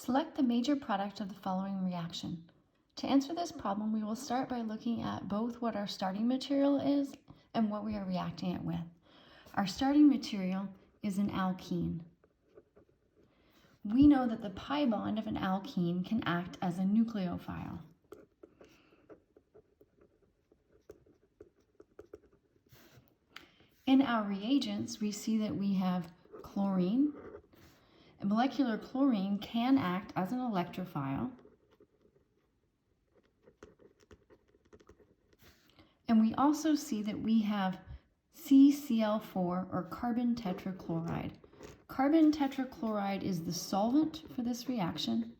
Select the major product of the following reaction. To answer this problem, we will start by looking at both what our starting material is and what we are reacting it with. Our starting material is an alkene. We know that the pi bond of an alkene can act as a nucleophile. In our reagents, we see that we have chlorine. A molecular chlorine can act as an electrophile. And we also see that we have CCl4 or carbon tetrachloride. Carbon tetrachloride is the solvent for this reaction,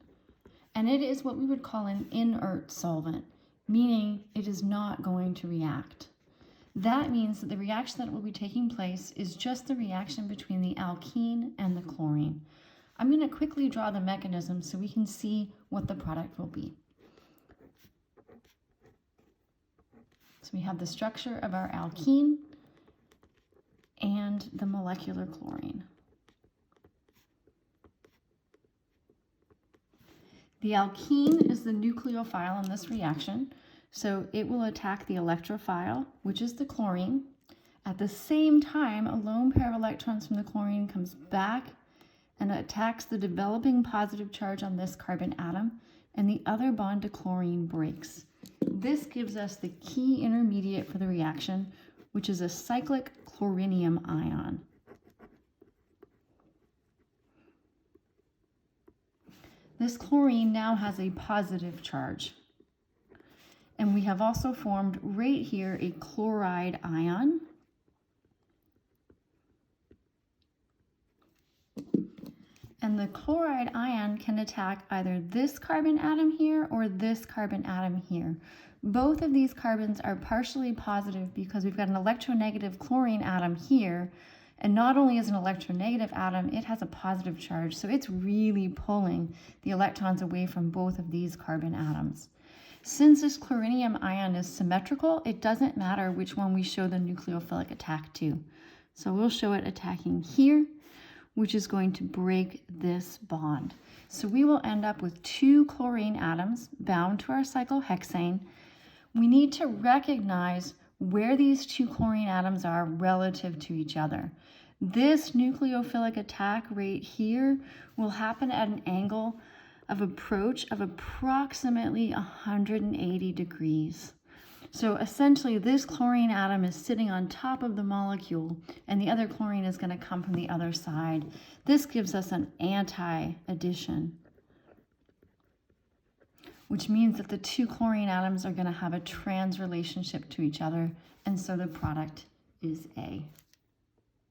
and it is what we would call an inert solvent, meaning it is not going to react. That means that the reaction that will be taking place is just the reaction between the alkene and the chlorine. I'm going to quickly draw the mechanism so we can see what the product will be. So we have the structure of our alkene and the molecular chlorine. The alkene is the nucleophile in this reaction, so it will attack the electrophile, which is the chlorine. At the same time, a lone pair of electrons from the chlorine comes back and attacks the developing positive charge on this carbon atom, and the other bond to chlorine breaks. This gives us the key intermediate for the reaction, which is a cyclic chlorinium ion. This chlorine now has a positive charge. And we have also formed right here a chloride ion. And the chloride ion can attack either this carbon atom here or this carbon atom here. Both of these carbons are partially positive because we've got an electronegative chlorine atom here. And not only is an electronegative atom, it has a positive charge. So it's really pulling the electrons away from both of these carbon atoms. Since this chlorinium ion is symmetrical, it doesn't matter which one we show the nucleophilic attack to. So we'll show it attacking here, which is going to break this bond. So we will end up with two chlorine atoms bound to our cyclohexane. We need to recognize where these two chlorine atoms are relative to each other. This nucleophilic attack right here will happen at an angle of approach of approximately 180 degrees. So essentially this chlorine atom is sitting on top of the molecule and the other chlorine is going to come from the other side. This gives us an anti-addition, which means that the two chlorine atoms are going to have a trans relationship to each other, and so the product is A.